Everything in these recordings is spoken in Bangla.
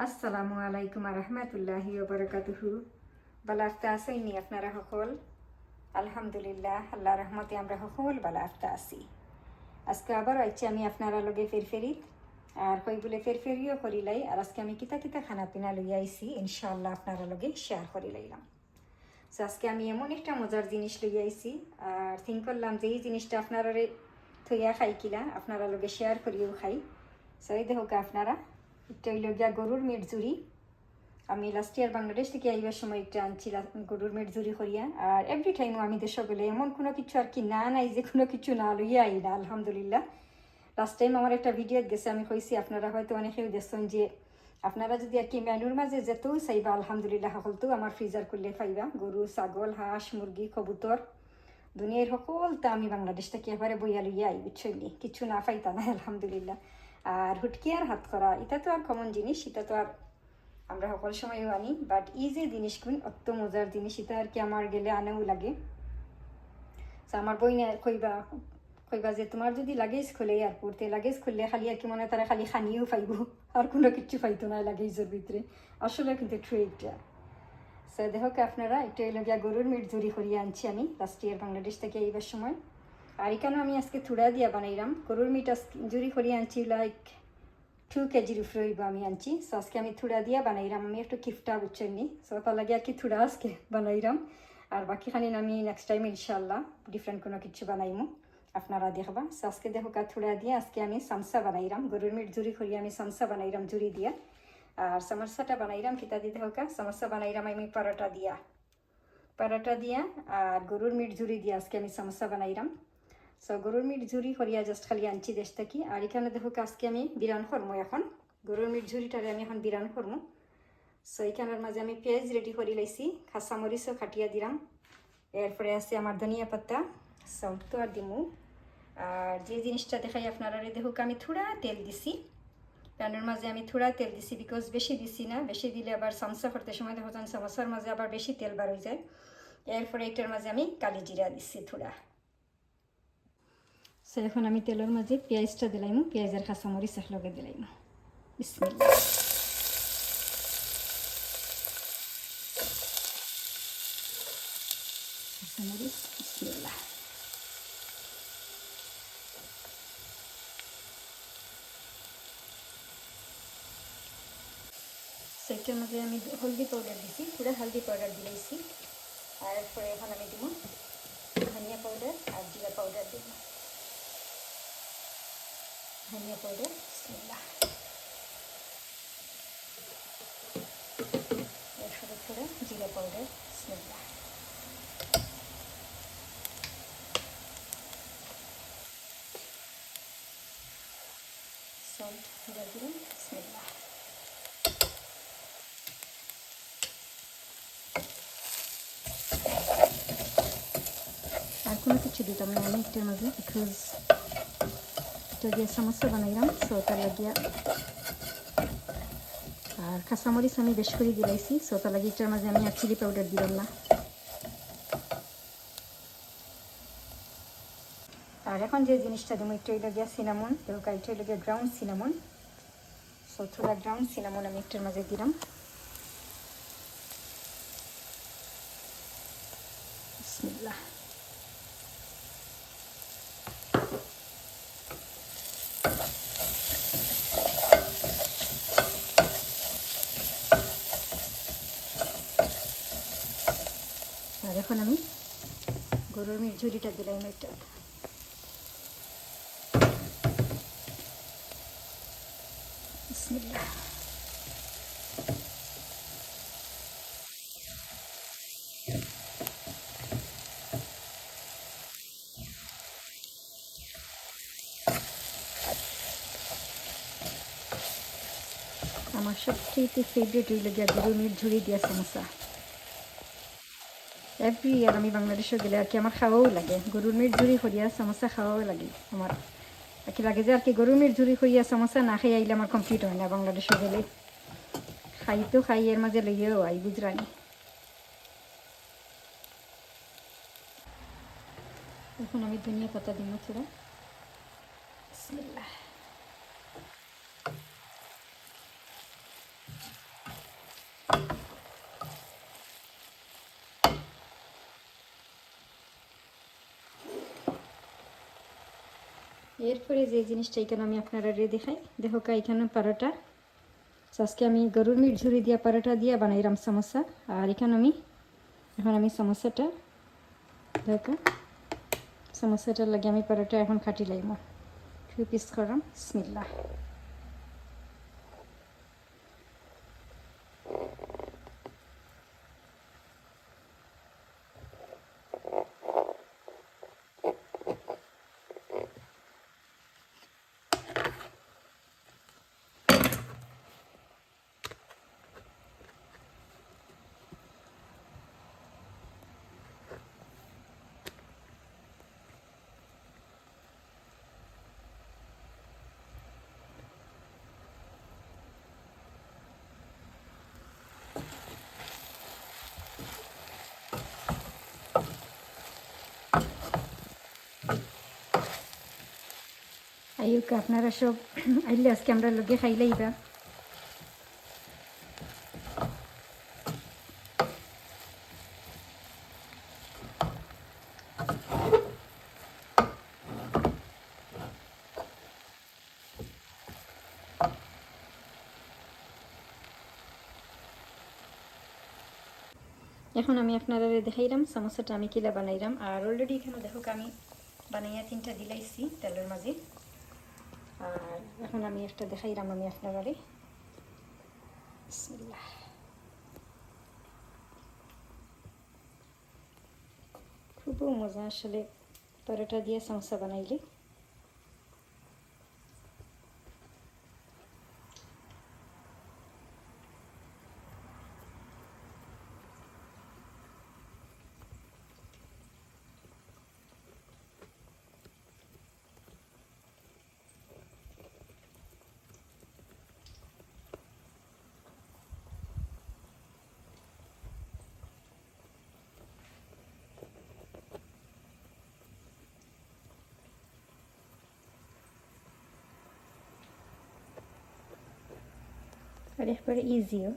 আসসালামু আলাইকুম রহমতুল্লাহি ওবরাকাতুহু। বালা আফতা আসেননি আপনারা সকল? আলহামদুলিল্লাহ, আল্লাহ রহমতে আমরা সকল বালা আফতা আসি। আজকে আবার আইছি আমি আপনারা লগে ফেরফেরিত আর কই বলে ফেরফেরিও করিলাই। আর আজকে আমি কিতা কিতা খানা পিনা লইয়া আইছি ইনশাআল্লাহ আপনারা লগে শেয়ার করি লাইলাম। সো আজকে আমি এমন একটা মজার জিনিস লইয়া আইছি আর থিঙ্ক করলাম যে এই জিনিসটা আপনারা থইয়া খাই কিনা আপনারা লগে শেয়ার করিও খাই। সো এই দেখো আপনারা, এটা হইল গিয়া গরুর মিট জুড়ি। আমি লাস্ট ইয়ার বাংলাদেশ থেকে আইবার সময় একটা আনছিলাম গরুর মিট জুড়ি করিয়া। আর এভরি টাইমও আমি দেশ গেলে এমন কোনো কিছু আর কি না নাই যে কোনো কিছু না লইয়া আই না, আলহামদুলিল্লাহ। লাস্ট টাইম আমার একটা ভিডিওত গেছে, আমি কইছি আপনারা হয়তো অনেকেও দেখছেন যে আপনারা যদি আর কি মেনুর মাঝে যেতেও চাইবা আলহামদুলিল্লাহ সকলতো আমার ফ্রিজার করলে পাইবা। গরু, ছাগল, হাঁস, মুরগি, কবুতর, দুনিয়ার সকলটা আমি বাংলাদেশ থেকে এবারে বইয়া লইয়া আই, বুঝছইনি কিছু না পাইতা না আলহামদুলিল্লাহ। আর হুটকি আর হাত করা এটা তো আর কমন জিনিস, এটা তো আর আমরা সকল সময়ও আনি, বাট এই যে জিনিসগুলো অত মজার জিনিস এটা আর কি আমার গেলে আনেও লাগে। আমার বই কইবা কইবা যে তোমার যদি লাগেজ খুলে এয়ারপোর্টে লাগেজ খুললে খালি আর কি মনে তারা খালি খানিও পাইব আর কোনো কিছু পাইতো না লাগেজের ভিতরে। আসলে কিন্তু ট্রু এটা। সো দেখো আপনারা, এটা হইল গিয়া গরুর মিট জুড়ি করিয়া আনছি আমি লাস্ট ইয়ার বাংলাদেশ থেকে এইবার সময়। আর এখানে আমি আজকে থুড়া দিয়া বানাইলাম গরুর মিট জুড়ি করিয়া আনছি, লাইক 2 কেজির উপরে হইব আমি আনছি। সো আজকে আমি থুড়া দিয়া বানাইলাম, আমি একটু কিফটা বুঝছেননি। সো তার লাগে আর কি থুড়া আজকে বানাইলাম। আর বাকিখানি আমি নেক্সট টাইম ইনশাল্লাহ ডিফারেন্ট কোনো কিছু বানাইমু, আপনারা দেখবা। সো আজকে দেখো থুড়া দিয়ে আজকে আমি সামসা বানাইলাম, গরুর মিট জুড়ি করিয়া আমি সামসা বানাইলাম জুড়ি দিয়া। আর সমোসাটা বানাইলাম কিতা দিয়ে দেখো সমোসা বানাইলাম আমি পরোটা দিয়া আর গরুর মিট জুড়ি দিয়া আজকে আমি সমোসা বানাইলাম। সো গরুর মিট ঝুরি করিয়া জাস্ট খালি আনছি দেশ থেকে। আর এখানে দেখো আজকে আমি বিরান করবো, এখন গরুর মিট ঝুরিটারে আমি এখন বিরান করবো। সো এখানের মাঝে আমি পেঁয়াজ রেডি করে লাইছি, কাঁচামরিচও খাটিয়া দিলাম, এরপরে আছে আমার ধনিয়া পাতা, সল্ট তো আর দিমু। আর যে জিনিসটা দেখাই আপনারা দেখুক, আমি থোড়া তেল দিছি প্যানের মাঝে, আমি থোড়া তেল দিছি বিকজ বেশি দিছি না, বেশি দিলে আবার সমসা করতে সময় দেখো সমোসার মাঝে আবার বেশি তেল বার হয়ে যায়। এরপরে এটার মাঝে আমি কালি জিরা দিচ্ছি থোড়া। সো এখন আমি তেলের মাঝে পেঁয়াজটা দিলাইমু, পেঁয়াজ আর কাঁচামরিচ লগে দিলাইমু। বিসমিল্লাহ। কাঁচামরিচ, বিসমিল্লাহ। সেটার মাঝে আমি হলদি পাউডার দিছি, পুরো হলদি পাউডার দিলাইছি। আর এরপরে এখন আমি দিব ধনিয়া পাউডার আর জিরা পাউডার দিব। ধনিয়া পাউডার, বিসমিল্লাহ। এরপরে পুরো জিরা পাউডার, বিসমিল্লাহ। সল্ট দিয়ে দিলাম, বিসমিল্লাহ। আর কোনো কিছু দিতাম না আমি একটার মাঝে, বিকজ এটা দিয়ে সমোসা বানাইলাম, সো তার লাগিয়া। আর কাঁচামরিচ আমি বেশ করে দিলাইছি, সো তার লাগে এটার মাঝে আমি আর চিলি পাউডার দিলাম না। আর এখন যে জিনিসটা দেবো একটু হইল গিয়া সিনামন, দেখো এটা হইল গিয়া গ্রাউন্ড সিনামন। সো থোড়া গ্রাউন্ড সিনামন আমি একটার মাঝে দিলাম, বিসমিল্লাহ। আর এখন আমি গরুর মিট ঝুড়িটা দিলাম এটা, বিসমিল্লাহ। আমার সবচেয়ে ফেভারিট হইল গিয়া গরুর মিট ঝুড়ি দিয়া সমোসা। এভরি ইয়ার আমি বাংলাদেশে গেলে আর কি আমার খাওয়াও লাগে, গরুর মিট ঝুড়ি করিয়া সমোসা খাওয়াও লাগে আমার। আর কি লাগে যে আর কি গরুর মিট ঝুড়ি করিয়া সমোসা না খাই আইলে আমার কমপ্লিট হয় না বাংলাদেশে গেলে। খাই তো খাই, এর মাঝে লইয়াও আই, বুঝরানি। এখন আমি ধনিয়া পাতা দিব থোড়া, বিসমিল্লাহ। এরপরে যে জিনিসটা এখানে আমি আপনারা দেখাই, দেখো এখানে পরোটা। আজকে আমি গরুর মিট ঝুরি দিয়া পরোটা দিয়া বানাইলাম সমোসা। আর এখানে এখন আমি সমোসাটা দেখো, সমোসাটার লাগে আমি পরোটা এখন খাটি লাইম 2 পিস করলাম। বিসমিল্লাহ। আইউকা আপনারা সব আইলে আজকে আমরা লগে খাইলেইবা। এখন আমি আপনারা দেখাইলাম সমোসাটা আমি কিলা বানাইলাম। আর অলরেডি এখানে দেখো আমি বানাইয়া 3টা দিলাইছি তেলের মাঝে। আর এখন আমি একটা দেখাইলাম আমি আপনারা। বিসমিল্লাহ। খুব মজা আসলে পরোটা দিয়ে সমোসা বানাইলে। আর এরপরে ইজিও।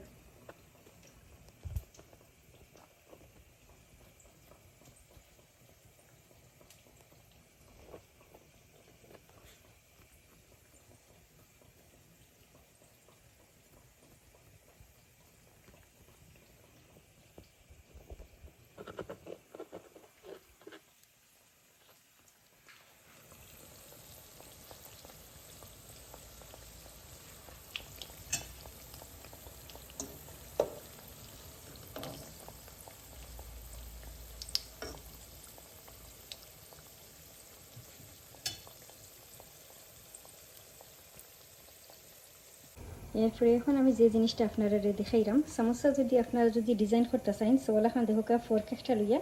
এরপরে এখন আমি যে জিনিসটা আপনারা দেখাইলাম, সমোসা যদি আপনারা যদি ডিজাইন করতে চান সো ওলাখান দেখো ফোর্ক একটা লইয়া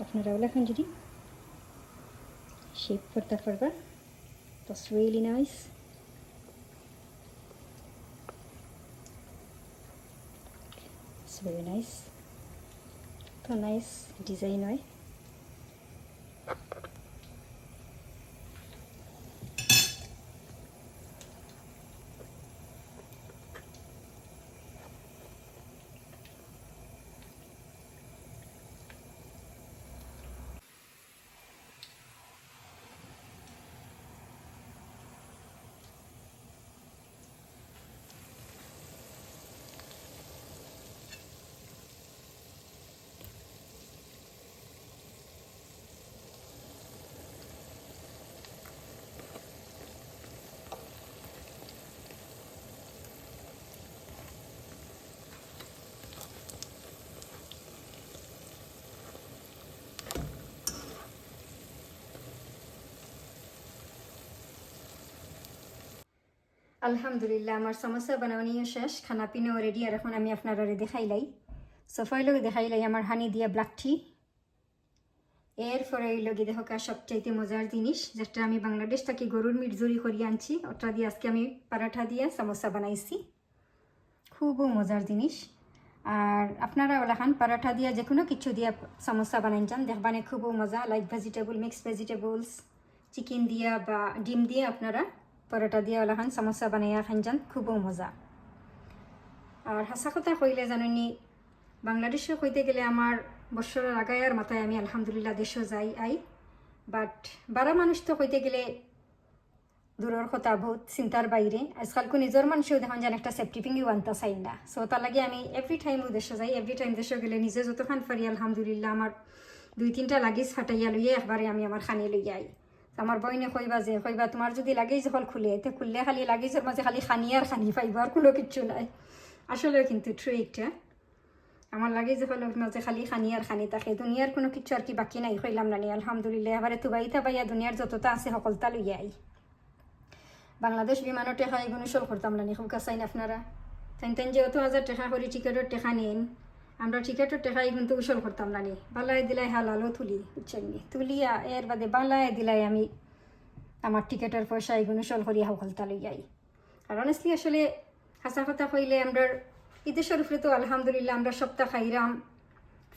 আপনারা ওলাখান যদি শেপ করতে পারবা। That's really nice. It's very nice. তো নাইস ডিজাইন হয়। আলহামদুলিল্লাহ আমার সমোসা বানানিও শেষ, খানা পিনাও রেডি। আর এখন আমি আপনারা দেখাইলাই সফাই লোক দেখাইলাই আমার হানি দিয়া ব্ল্যাক টি। এরপরে এই লগে দেখো সবচাইতে মজার জিনিস যেটা আমি বাংলাদেশ থেকে গরুর মিট জুরি করিয়ে আনছি, ওটা দিয়ে আজকে আমি পরাঠা দিয়ে সমোসা বানাইছি। খুবও মজার জিনিস। আর আপনারা ওলাখান পরাঠা দিয়া যে কোনো কিছু দিয়া সমোসা বানাই যান, দেখবানে খুবও মজা। Like vegetable, mixed vegetables, chicken দিয়া বা ডিম দিয়ে আপনারা পরোটা দিয়ে ওলাখান সমোসা বানাইয়া খান যান, খুবও মজা। আর হাসা কথা কইলে জানি বাংলাদেশে কইতে গেলে আমার বছরের আগায়ার মাথায় আমি আলহামদুলিল্লাহ দেশও যাই আই। বাট বারা মানুষ তো কইতে গেলে দূরের কথা বহুত চিন্তার বাইরে আজকালকে নিজের মানুষও দেখুন যেন একটা সেফটি পিঙ্গিও আনতে চাই না সো তার লাগে আমি এভরি টাইম দেশে যাই এভরি টাইম দেশে গেলে নিজে যতক্ষণ পারি আলহামদুলিল্লাহ আমার 2-3টা লাগেজ ফাটাইয়া লইয়া একবারে আমি আমার খানি লইয়া আই আমার বইনে কইবা তোমার যদি লাগেজ হল খুলে তে খুললে খালি লাগেজের মাঝে খালি খানি আর খানি পাইব আর কোনো কিচ্ছু নাই আসলে কিন্তু ট্রু একটা আমার লাগেজ হলের মাঝে খালি খানি আর খানি থাকে দুনিয়ার কোনো কিছু আর কি বাকি নাই কইলাম না আলহামদুলিল্লাহ এবারে তুবাইতা পাইয়া দুনিয়ার যতটা আছে সকলটা লইয়া আই বাংলাদেশ বিমানের টেকা এগুলো সল করতাম না খুব কাছাইন আপনারা তাই যেহেতু 1000 টাকা করে টিকিটের টেকা নিন আমরা টিকিটের টেকা কিন্তু উসল করতাম না বালায় দিলাই হালালো তুলি বুঝছেন তুলিয়া এর বাদে বালায় দিলাই আমি আমার টিকিটের পয়সা এগুলো সল করিয়া সকলটা লই যাই আর অনেস্টলি আসলে হাসা কথা কইলে আমরা ঈদের শরীফে তো আলহামদুলিল্লাহ আমরা সপ্তাহ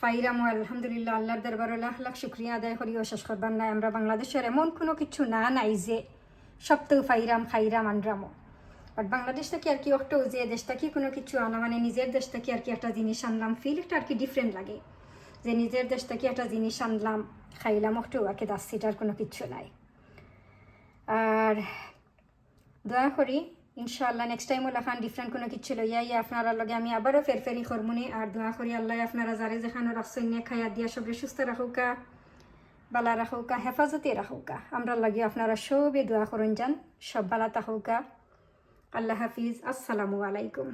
ফাইরাম ও আলহামদুলিল্লাহ আল্লাহর দরবারে লাখ লাখ শুক্রিয়া আদায় করি ও শেষ করবার নাই আমরা বাংলাদেশের এমন কোনো কিছু নাই যে সপ্তাহ খাইরাম আনরামও বাট বাংলাদেশ থেকে আর কি একটাও যে দেশ থেকে কোনো কিছু আনা মানে নিজের দেশ থেকে আর কি একটা জিনিস আনলাম ফিল একটা আর কি ডিফারেন্ট লাগে যে নিজের দেশ থেকে একটা জিনিস আনলাম খাইলাম একটাও আর কি দাস সেটার কোনো কিছু নাই আর দয়া করি ইনশাআল্লাহ নেক্সট টাইম ওলাখান ডিফারেন্ট কোনো কিছু লইয়া আপনারা লগে আমি আবারও ফেরফেরি করমুনি আর দোয়া করি আল্লাহ আপনারা যারে যেখানে রাখছেন খাইয়া দিয়া সবরে সুস্থ রাখুকা বালা রাখুকা হেফাজতে রাখুকা আমরা লাগে আপনারা সবে দোয়া করুন যান সব বালা থাকুকা আল্লাহ হাফিজ আসসালামু আলাইকুম